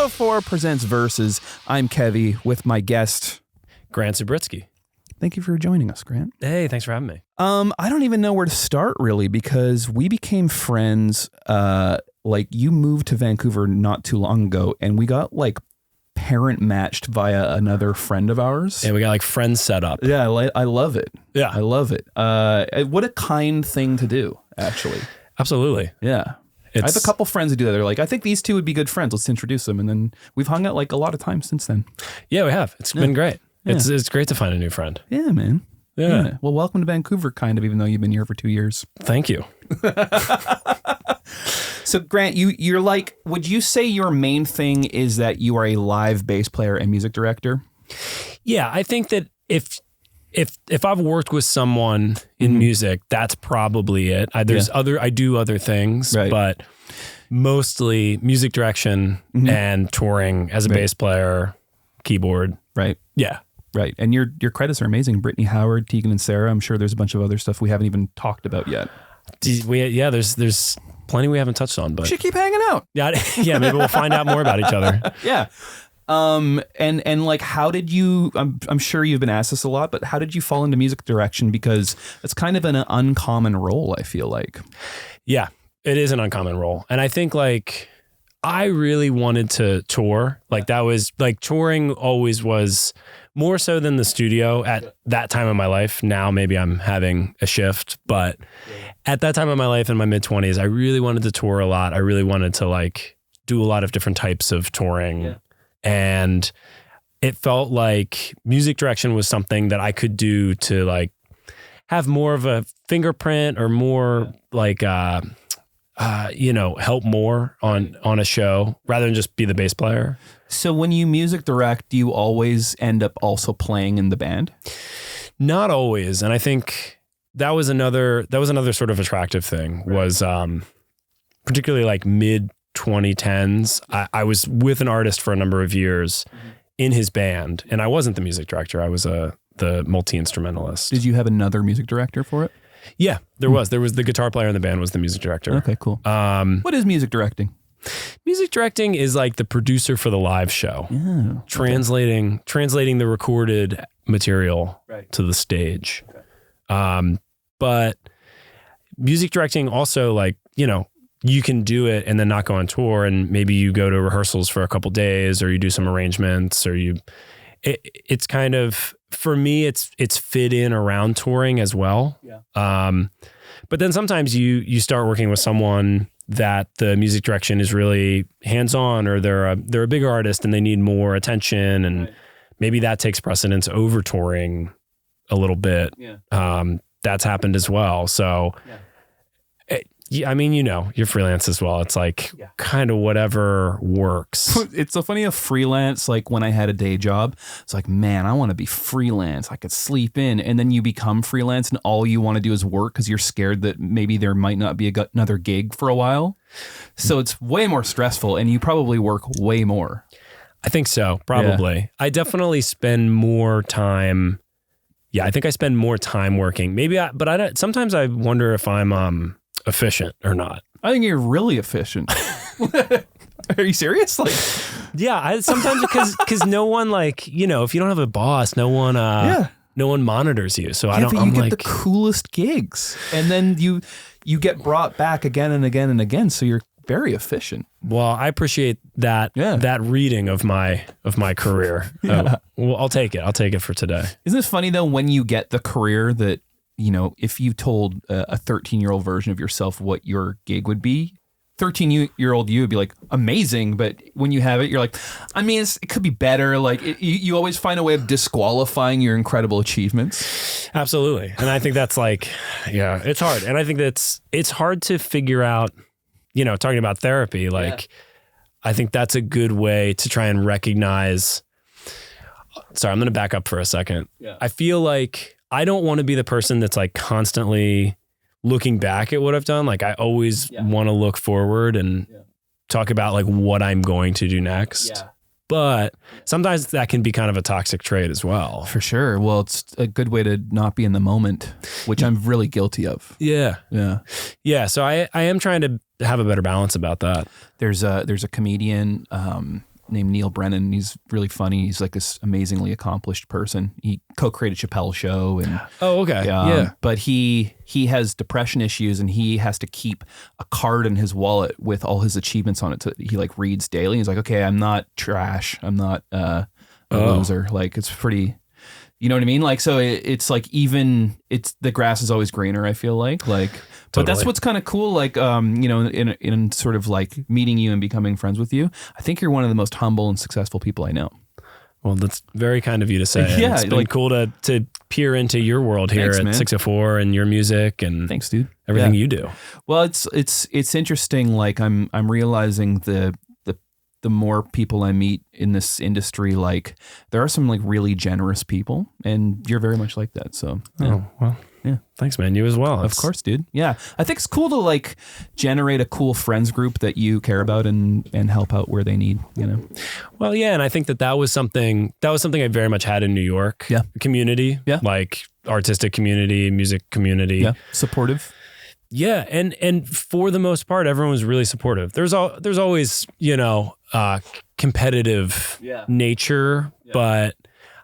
404 presents Versus. I'm Kevvy with my guest, Grant Zubritsky. Thank you for joining us, Grant. Hey, thanks for having me. I don't even know where to start really, because we became friends. Like you moved to Vancouver not too long ago, and we got like parent matched via another friend of ours. And we got like friends set up. Yeah, I love it. Yeah. I love it. What a kind thing to do, actually. Absolutely. Yeah. I have a couple friends who do that. They're like, I think these two would be good friends. Let's introduce them. And then we've hung out like a lot of times since then. Yeah, we have. It's been great. Yeah. It's great to find a new friend. Yeah, man. Yeah. Well, welcome to Vancouver, kind of, even though you've been here for 2 years. Thank you. So Grant, you're like, would you say your main thing is that you are a live bass player and music director? Yeah, I think that if I've worked with someone in music, that's probably it. I do other things, right, but mostly music direction and touring as a bass player, keyboard. Right. Yeah. Right. And your credits are amazing. Brittany Howard, Tegan and Sarah. I'm sure there's a bunch of other stuff we haven't even talked about yet. There's plenty we haven't touched on, but we should keep hanging out. Yeah, maybe we'll find out more about each other. Yeah. And like, how did you, I'm sure you've been asked this a lot, but how did you fall into music direction? Because it's kind of an uncommon role, I feel like. Yeah, it is an uncommon role. And I think like, I really wanted to tour. Like that was like touring always was more so than the studio at that time of my life. Now maybe I'm having a shift, but at that time of my life in my mid-20s, I really wanted to tour a lot. I really wanted to like do a lot of different types of touring. Yeah. And it felt like music direction was something that I could do to like have more of a fingerprint or more like, help more on a show rather than just be the bass player. So when you music direct, do you always end up also playing in the band? Not always. And I think that was another sort of attractive thing was, particularly like mid 2010s. I was with an artist for a number of years in his band, and I wasn't the music director. I was the multi-instrumentalist. Did you have another music director for it? Yeah, there was the guitar player in the band was the music director. Okay, cool. What is music directing? Music directing is like the producer for the live show, translating the recorded material to the stage. Okay. But music directing also, like, you can do it and then not go on tour, and maybe you go to rehearsals for a couple days, or you do some arrangements, or it's kind of, for me, it's fit in around touring as well. Yeah. But then sometimes you start working with someone that the music direction is really hands-on, or they're a bigger artist and they need more attention, and maybe that takes precedence over touring a little bit. Yeah. That's happened as well. So, I mean, you're freelance as well. It's like kind of whatever works. It's so funny, a freelance, like when I had a day job, it's like, man, I want to be freelance. I could sleep in. And then you become freelance and all you want to do is work because you're scared that maybe there might not be another gig for a while. So it's way more stressful, and you probably work way more. I think so, probably. Yeah. I definitely spend more time. Yeah, I think I spend more time working. Sometimes I wonder if I'm efficient or not. I think you're really efficient. Are you serious? Like, yeah, sometimes because no one, like, if you don't have a boss, no one monitors you. So you get the coolest gigs, and then you get brought back again and again and again. So you're very efficient. Well, I appreciate that reading of my career. Yeah. Well, I'll take it. I'll take it for today. Isn't it funny though, when you get the career that, if you told a 13-year-old version of yourself what your gig would be, 13-year-old you would be like, amazing. But when you have it, you're like, I mean, it could be better. Like you always find a way of disqualifying your incredible achievements. Absolutely. And I think that's like, yeah, it's hard. And I think it's hard to figure out, talking about therapy, like, I think that's a good way to try and recognize. Sorry, I'm going to back up for a second. Yeah. I feel like I don't want to be the person that's like constantly looking back at what I've done. Like I always want to look forward and talk about like what I'm going to do next. Yeah. But sometimes that can be kind of a toxic trait as well. For sure. Well, it's a good way to not be in the moment, which I'm really guilty of. Yeah. Yeah. Yeah. So I am trying to have a better balance about that. There's a comedian, named Neil Brennan. He's really funny. He's like this amazingly accomplished person. He co-created Chappelle's Show, and but he has depression issues, and he has to keep a card in his wallet with all his achievements on it. He like reads daily. He's like, okay, I'm not trash. I'm not a loser. Like it's pretty. You know what I mean? Like, so it's like the grass is always greener, I feel like, but that's what's kind of cool. Like, in sort of like meeting you and becoming friends with you, I think you're one of the most humble and successful people I know. Well, that's very kind of you to say. Yeah. It's been cool to peer into your world here at 604 and your music and thanks, dude. Everything you do. Well, it's interesting. Like I'm realizing the more people I meet in this industry, like there are some like really generous people, and you're very much like that. So, thanks, man. You as well. Of course, dude. Yeah. I think it's cool to like generate a cool friends group that you care about and help out where they need, you know? Well, yeah. And I think that was something I very much had in New York. Yeah. Community. Yeah. Like artistic community, music community. Yeah. Supportive. Yeah, and for the most part, everyone was really supportive. There's always, competitive nature, but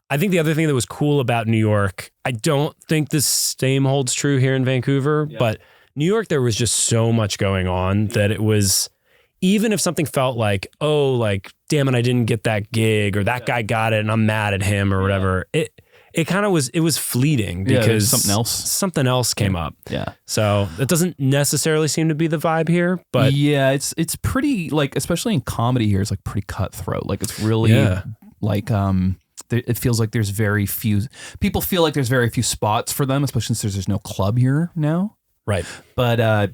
I think the other thing that was cool about New York, I don't think the same holds true here in Vancouver, but New York, there was just so much going on that it was, even if something felt like, damn it, I didn't get that gig, or that guy got it and I'm mad at him or whatever, it kind of was, it was fleeting because something else came up. Yeah. So that doesn't necessarily seem to be the vibe here, but yeah, it's pretty like, especially in comedy here, it's like pretty cutthroat. Like it's really like, it feels like there's very few, people feel like there's very few spots for them, especially since there's no club here now. Right. But I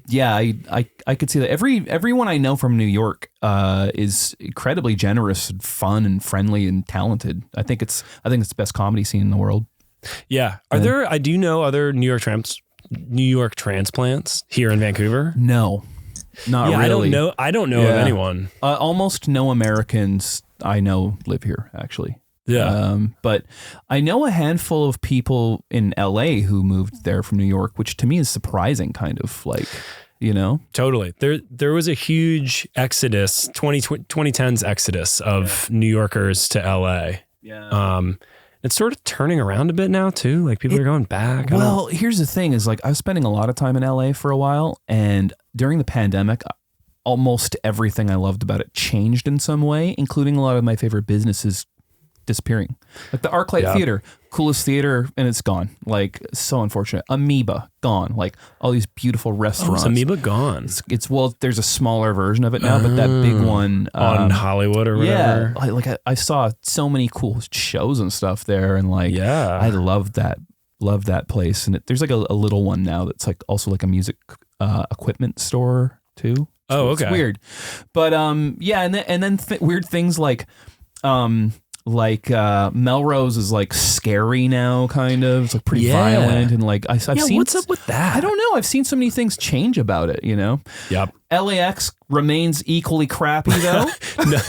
could see that everyone I know from New York is incredibly generous and fun and friendly and talented. I think it's the best comedy scene in the world. Yeah. I do know other New York transplants here in Vancouver? No. Not really. I don't know of anyone. Almost no Americans I know live here, actually. Yeah. But I know a handful of people in LA who moved there from New York, which to me is surprising, kind of like, you know? Totally. There was a huge exodus, 2010's exodus of New Yorkers to LA. Yeah. It's sort of turning around a bit now too. Like people are going back. Well, here's the thing is like I was spending a lot of time in LA for a while, and during the pandemic, almost everything I loved about it changed in some way, including a lot of my favorite businesses disappearing. Like the ArcLight Theater, coolest theater, and it's gone. Like so unfortunate. Amoeba gone. Like all these beautiful restaurants. Oh, Amoeba gone. It's well, there's a smaller version of it now, but that big one on Hollywood or whatever. Yeah, like I saw so many cool shows and stuff there, and like I love that place. And there's like a little one now that's like also like a music equipment store too. So it's weird, but and then weird things like Melrose is like scary now, kind of. It's like pretty violent, and like I've seen. What's up with that? I don't know. I've seen so many things change about it. You know. Yep. LAX remains equally crappy though.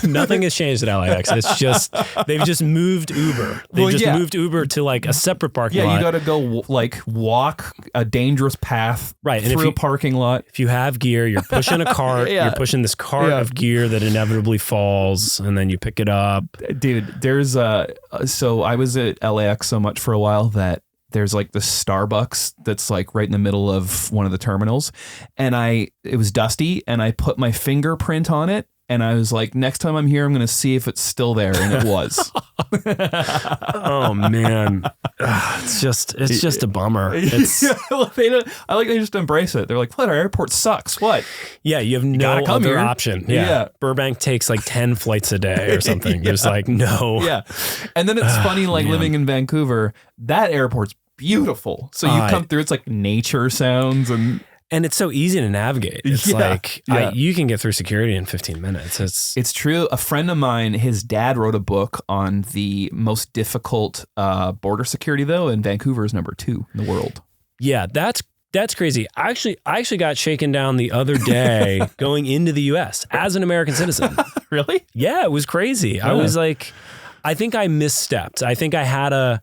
Nothing has changed at LAX. It's just they've just moved Uber. They've moved Uber to like a separate parking lot. Yeah, you got to go like walk a dangerous path through a parking lot. If you have gear, you're pushing a cart. You're pushing this cart of gear that inevitably falls, and then you pick it up. Dude, there's so I was at LAX so much for a while that there's like the Starbucks that's like right in the middle of one of the terminals, and it was dusty, and I put my fingerprint on it, and I was like, next time I'm here, I'm going to see if it's still there, and it was. Oh man, it's just a bummer. It's, I like they just embrace it. They're like, what? Our airport sucks. What? Yeah, you have no other option. Yeah. Burbank takes like 10 flights a day or something. There's like no. Yeah, and then it's funny, like living in Vancouver, that airport's beautiful. So you come through, it's like nature sounds and it's so easy to navigate. It's you can get through security in 15 minutes. It's true. A friend of mine, his dad wrote a book on the most difficult border security though, and Vancouver is number 2 in the world. Yeah, that's crazy. I actually got shaken down the other day going into the US as an American citizen. Really? Yeah, it was crazy. Yeah. I was like, I think I misstepped. I think I had a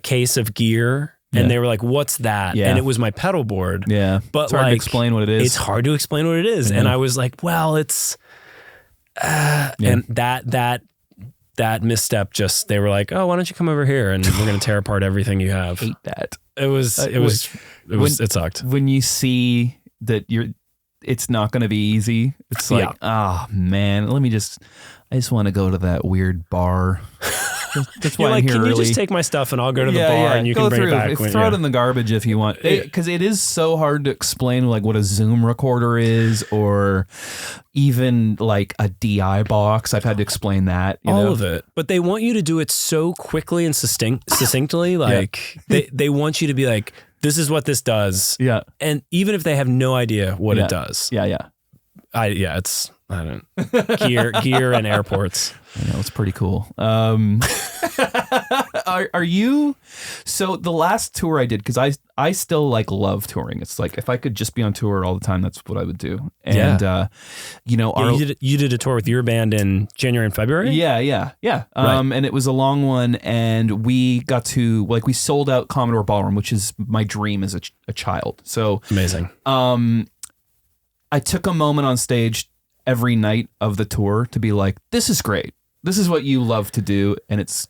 case of gear. And they were like, what's that? Yeah. And it was my pedal board. Yeah. But it's hard to explain what it is. It's hard to explain what it is. Yeah. And I was like, well, it's, and that that misstep, just, they were like, oh, why don't you come over here and we're going to tear apart everything you have. Hate that. It sucked. When you see that it's not going to be easy. It's like, man, I just want to go to that weird bar. That's why I'm here can early. You just take my stuff and I'll go to the bar and you can bring it back. Throw it in the garbage if you want. Because it is so hard to explain like what a Zoom recorder is, or even like a DI box. I've had to explain that. All of it. But they want you to do it so quickly and succinctly. Like they want you to be like, this is what this does. Yeah. And even if they have no idea what it does. Yeah. Gear and airports. I know, it's pretty cool. Are you, so the last tour I did, because I still like love touring. It's like, if I could just be on tour all the time, that's what I would do. And, you did a tour with your band in January and February? Yeah. And it was a long one, and we got to, we sold out Commodore Ballroom, which is my dream as a child. So amazing. I took a moment on stage every night of the tour to be like, this is great. This is what you love to do, and it's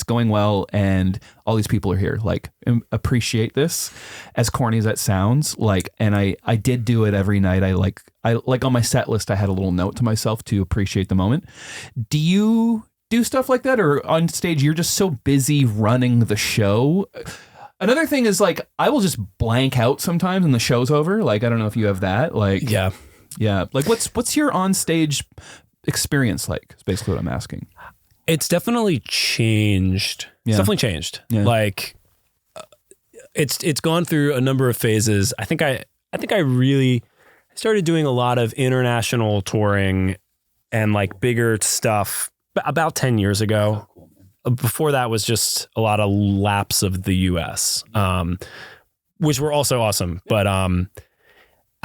going well, and all these people are here. Like, appreciate this, as corny as that sounds. Like, and I did do it every night. I on my set list, I had a little note to myself to appreciate the moment. Do you do stuff like that, or on stage you're just so busy running the show? Another thing is, like, I will just blank out sometimes and the show's over. Like, I don't know if you have that. Like, yeah. Like, what's your on stage experience like? Is basically what I'm asking. It's definitely changed. It's definitely changed. Yeah. Like, it's gone through a number of phases. I think I really started doing a lot of international touring and like bigger stuff about 10 years ago. Before that was just a lot of laps of the US, which were also awesome. But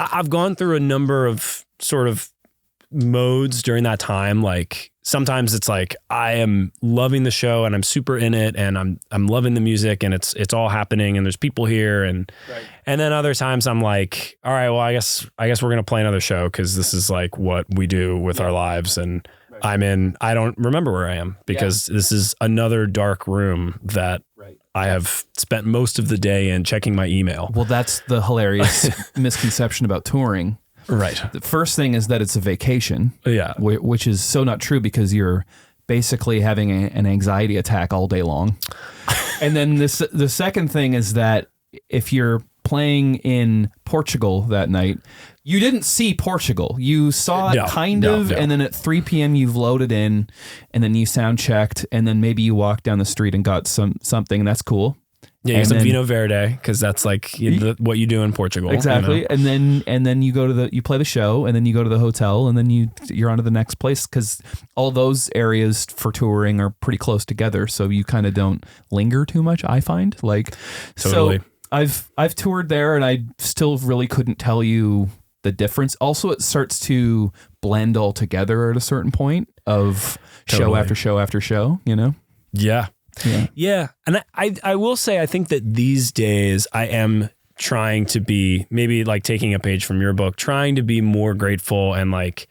I've gone through a number of sort of modes during that time. Like, sometimes it's like I am loving the show and I'm super in it and I'm loving the music and it's all happening and there's people here and then other times I'm like, all right, well, I guess we're gonna play another show because this is like what we do with our lives, and I don't remember where I am because this is another dark room that I have spent most of the day in checking my email. Well, that's the hilarious misconception about touring. Right. The first thing is that it's a vacation. Yeah. Which is so not true, because you're basically having an anxiety attack all day long. And then the second thing is that if you're playing in Portugal that night, you didn't see Portugal. You saw it kind of, and then at 3 p.m. you've loaded in, and then you sound checked, and then maybe you walked down the street and got something, and that's cool. Yeah, some Vino Verde, because that's like what you do in Portugal. Exactly. You know? And then you go to you play the show, and then you go to the hotel, and then you're on to the next place, because all those areas for touring are pretty close together, so you kind of don't linger too much, I find. Like, totally. So I've toured there, and I still really couldn't tell you the difference. Also, it starts to blend all together at a certain point of show after show after show, you know? Yeah. And I will say, I think that these days I am trying to be, maybe like taking a page from your book, trying to be more grateful and like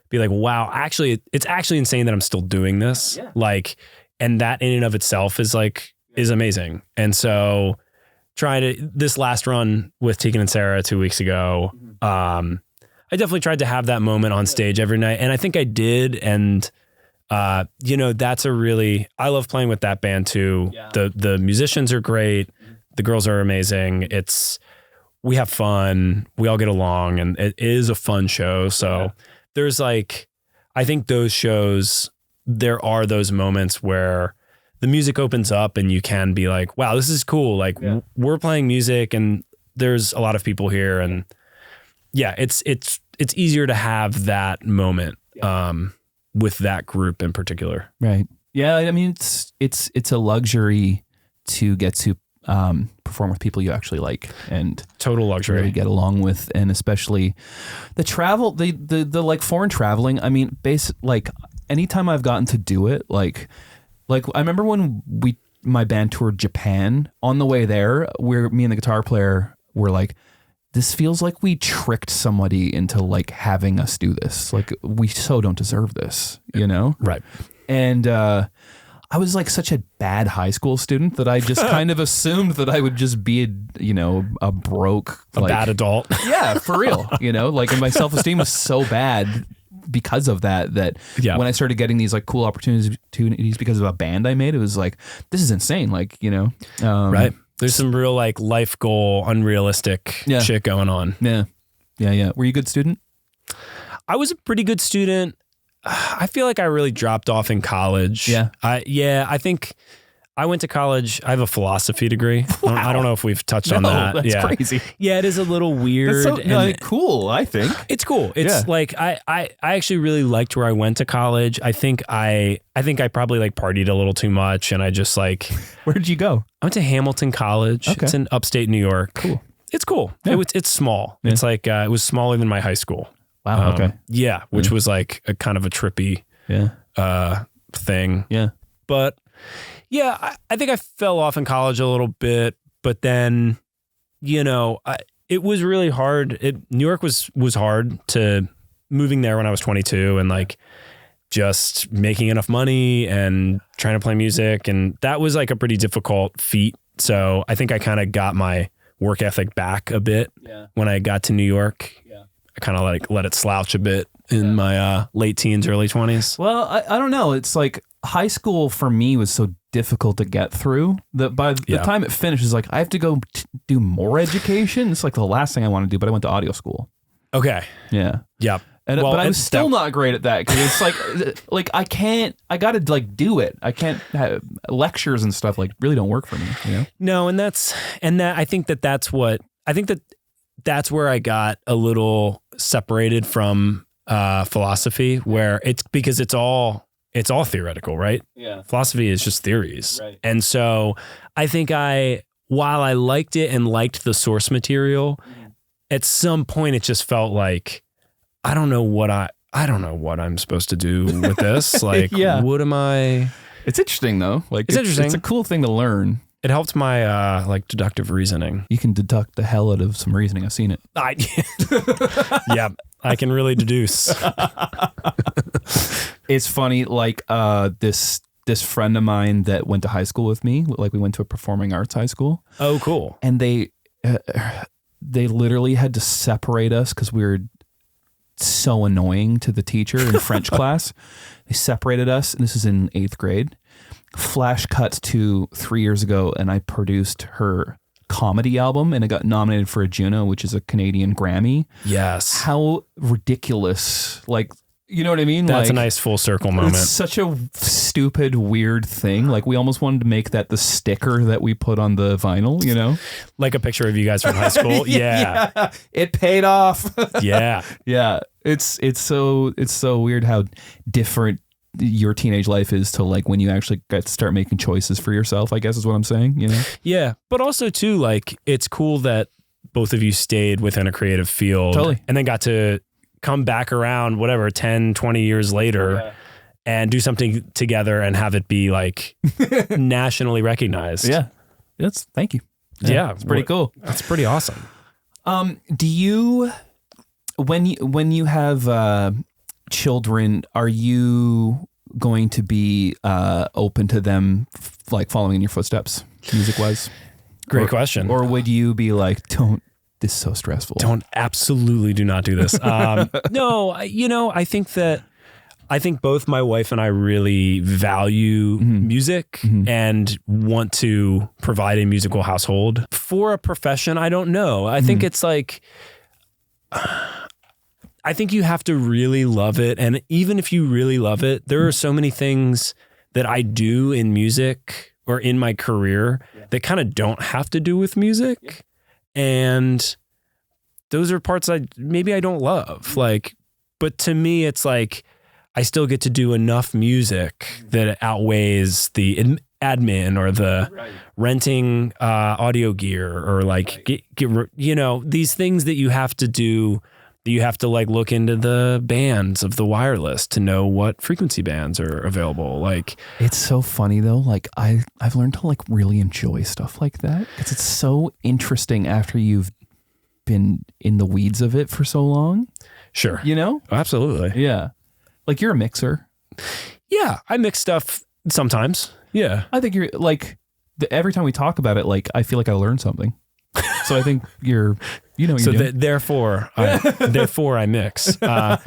be like, wow, actually, it's actually insane that I'm still doing this. Yeah. Like, and that in and of itself is like, is amazing. And so this last run with Tegan and Sarah 2 weeks ago, I definitely tried to have that moment on stage every night. And I think I did. And that's I love playing with that band too. Yeah. The musicians are great. The girls are amazing. We have fun. We all get along, and it is a fun show. So there's like, I think those shows, there are those moments where the music opens up and you can be like, wow, this is cool. Like we're playing music and there's a lot of people here, and it's easier to have that moment. With that group in particular. Right. Yeah. I mean, it's a luxury to get to perform with people you actually like, and total luxury, really get along with. And especially the travel, the like foreign traveling. I mean, like anytime I've gotten to do it, like I remember when my band toured Japan, on the way there, where me and the guitar player were like, this feels like we tricked somebody into like having us do this. Like, we so don't deserve this, you know? Right. And I was like such a bad high school student that I just kind of assumed that I would just be a broke, a bad adult. Yeah, for real. Like, and my self-esteem was so bad because of that when I started getting these like cool opportunities because of a band I made, it was like, this is insane. Like, right. There's some real like life goal, unrealistic shit going on. Yeah. Were you a good student? I was a pretty good student. I feel like I really dropped off in college. Yeah. I think I went to college. I have a philosophy degree. Wow. I don't know if we've touched on that. That's crazy. Yeah, it is a little weird. That's cool, I think. It's cool. It's like I actually really liked where I went to college. I think I probably like partied a little too much, and I just like. Where did you go? I went to Hamilton College. Okay. It's in upstate New York. Cool. It's cool. Yeah. It's small. Yeah. It's like it was smaller than my high school. Wow. Okay. Yeah, which was like a kind of a trippy thing. Yeah. But yeah, I think I fell off in college a little bit, but then, it was really hard. New York was hard to moving there when I was 22 and like just making enough money and trying to play music. And that was like a pretty difficult feat. So I think I kind of got my work ethic back a bit when I got to New York. Yeah. I kind of like let it slouch a bit in my late teens, early 20s. Well, I don't know. It's like high school for me was so difficult to get through that by the time it finishes, like I have to go do more education. It's like the last thing I want to do, but I went to audio school. Okay. Yeah. Yep. But I was still not great at that because it's like I got to like do it. I can't have lectures and stuff like really don't work for me. No, and I think that's where I got a little separated from philosophy, where it's because it's all theoretical, right? Yeah. Philosophy is just theories. Right. And so I think while I liked it and liked the source material, at some point it just felt like, I don't know what I'm supposed to do with this. Like, what am I? It's interesting though. Like it's interesting. It's a cool thing to learn. It helped my like deductive reasoning. You can deduct the hell out of some reasoning. I've seen it. Yeah, I can really deduce. It's funny, like this friend of mine that went to high school with me, like we went to a performing arts high school. Oh, cool. And they literally had to separate us because we were so annoying to the teacher in French class. They separated us, and this is in 8th grade. Flash cuts to 3 years ago, and I produced her comedy album, and it got nominated for a Juno, which is a Canadian Grammy. Yes. How ridiculous. Like, you know what I mean? That's like, a nice full circle moment. It's such a stupid, weird thing. Like, we almost wanted to make that the sticker that we put on the vinyl, Like a picture of you guys from high school. Yeah. It paid off. Yeah. Yeah. It's so weird how different your teenage life is to like when you actually get to start making choices for yourself, I guess is what I'm saying, Yeah. But also too, like, it's cool that both of you stayed within a creative field. Totally. And then got to come back around, 10, 20 years later and do something together and have it be like nationally recognized. Yeah. Thank you. Yeah. It's pretty cool. That's pretty awesome. Do you, when you have children, are you going to be open to them like following in your footsteps music wise? Great question. Or would you be like, this is so stressful. Absolutely do not do this. No, I think both my wife and I really value music and want to provide a musical household. For a profession, I don't know. I think it's like, I think you have to really love it. And even if you really love it, there are so many things that I do in music or in my career that kind of don't have to do with music. Yeah. And those are parts maybe I don't love. Like, but to me, it's like, I still get to do enough music that outweighs the admin or the renting audio gear or like, get these things that you have to do. You have to like look into the bands of the wireless to know what frequency bands are available. Like, it's so funny though. Like I've learned to like really enjoy stuff like that because it's so interesting after you've been in the weeds of it for so long. Sure. You know? Absolutely. Yeah. Like you're a mixer. Yeah, I mix stuff sometimes. Yeah. I think you're like, every time we talk about it, like, I feel like I learned something. So I think you're, so therefore I mix. No,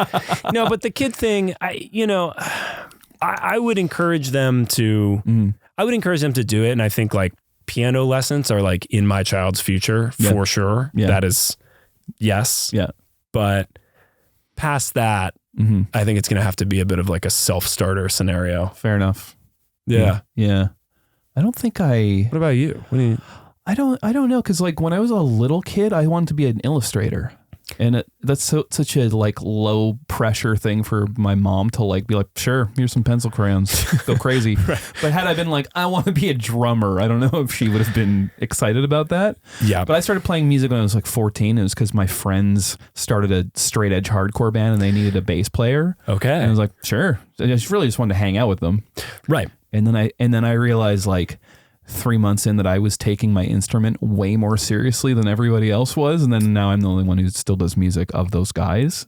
but the kid thing, I would encourage them to, do it. And I think like piano lessons are like in my child's future for sure. Yeah. That is, yes. Yeah. But past that, I think it's going to have to be a bit of like a self-starter scenario. Fair enough. Yeah. Yeah. I don't think What about you? What do you? I don't know. Cause like when I was a little kid, I wanted to be an illustrator, and that's such a like low pressure thing for my mom to like be like, sure, here's some pencil crayons, go crazy. Right. But had I been like, I want to be a drummer, I don't know if she would have been excited about that. Yeah. But I started playing music when I was like 14. It was because my friends started a straight edge hardcore band and they needed a bass player. Okay. And I was like, sure. I just wanted to hang out with them. Right. And then I realized like 3 months in that I was taking my instrument way more seriously than everybody else was. And then now I'm the only one who still does music of those guys.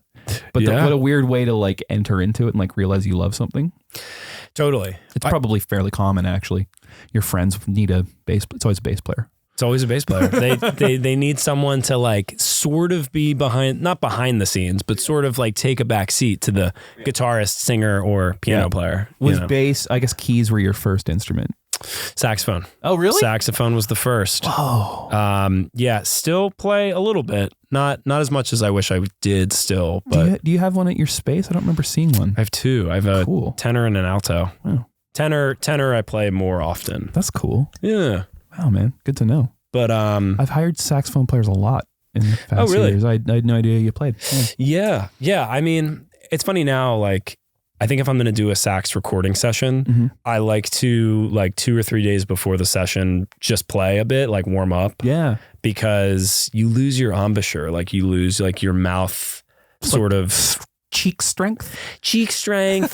But what a weird way to like enter into it and like realize you love something. Totally. It's probably fairly common actually. Your friends need a bass. It's always a bass player. It's always a bass player. They need someone to like sort of be not behind the scenes, but sort of like take a back seat to the guitarist, singer, or piano player. Was bass, I guess keys were your first instrument? Saxophone. Oh, really? Saxophone was the first. Oh. Yeah, still play a little bit. Not as much as I wish I did still. But do you have one at your space? I don't remember seeing one. I have two. I have a tenor and an alto. Oh. Tenor I play more often. That's cool. Yeah. Wow, man. Good to know. But I've hired saxophone players a lot in the past years. I had no idea you played. Yeah. I mean, it's funny now, like, I think if I'm going to do a sax recording session, I like to, like 2 or 3 days before the session, just play a bit, like warm up. Yeah. Because you lose your embouchure, like you lose like your mouth sort of cheek strength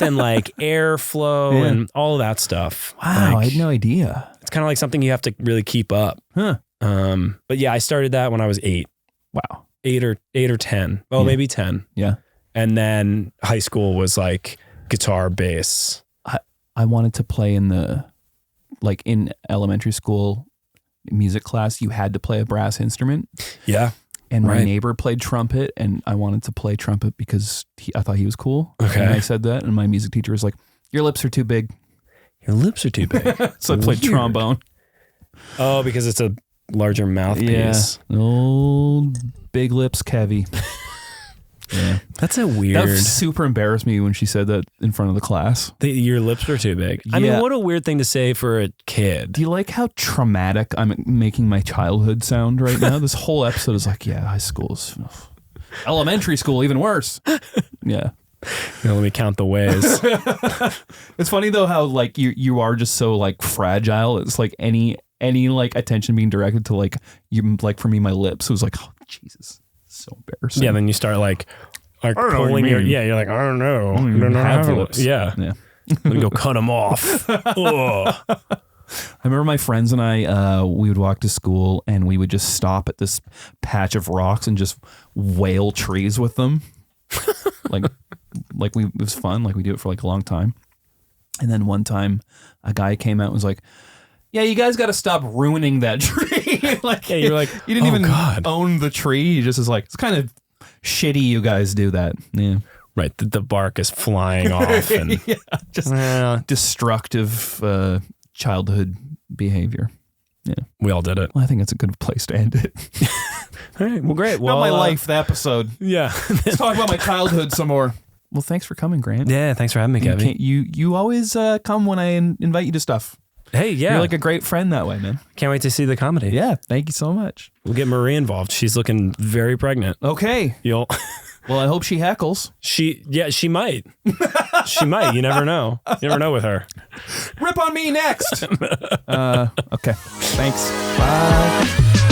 and like airflow and all of that stuff. Wow. Like, I had no idea. It's kind of like something you have to really keep up. Huh. But yeah, I started that when I was 8. Wow. 8 or 10. Well, maybe 10. Yeah. And then high school was like guitar, bass. I wanted to play in elementary school music class. You had to play a brass instrument. Yeah. And my neighbor played trumpet, and I wanted to play trumpet because I thought he was cool. Okay. And I said that, and my music teacher was like, your lips are too big. Your lips are too big. So I played trombone. Oh, because it's a larger mouthpiece. Yeah. Old big lips, Kevvy. Yeah. That's a weird. That super embarrassed me when she said that in front of the class. Your lips are too big. I mean, what a weird thing to say for a kid. Do you like how traumatic I'm making my childhood sound right now? This whole episode is like, high school is elementary school, even worse. Yeah. Let me count the ways. It's funny though how like you are just so like fragile. It's like any like attention being directed to like you, like for me, my lips, it was like, oh Jesus, so embarrassing. Yeah, then you start like pulling your you're like, I don't know. I don't have lips. Yeah. Let me go cut them off. I remember my friends and I, we would walk to school and we would just stop at this patch of rocks and just wail trees with them. It was fun. Like we do it for like a long time. And then one time a guy came out and was like, yeah, you guys got to stop ruining that tree. You're like, you didn't even own the tree. You just is like, it's kind of shitty you guys do that. Yeah. Right. The bark is flying off and just destructive childhood behavior. Yeah. We all did it. Well, I think it's a good place to end it. All right. Well, great. Well, not my life, the episode. Yeah. Let's talk about my childhood some more. Well, thanks for coming, Grant. Yeah. Thanks for having me, Kevvy. You always come when I invite you to stuff. Hey, yeah. You're like a great friend that way, man. Can't wait to see the comedy. Yeah. Thank you so much. We'll get Marie involved. She's looking very pregnant. Okay. Well, I hope she heckles. She might. She might. You never know. You never know with her. Rip on me next. Okay. Thanks. Bye.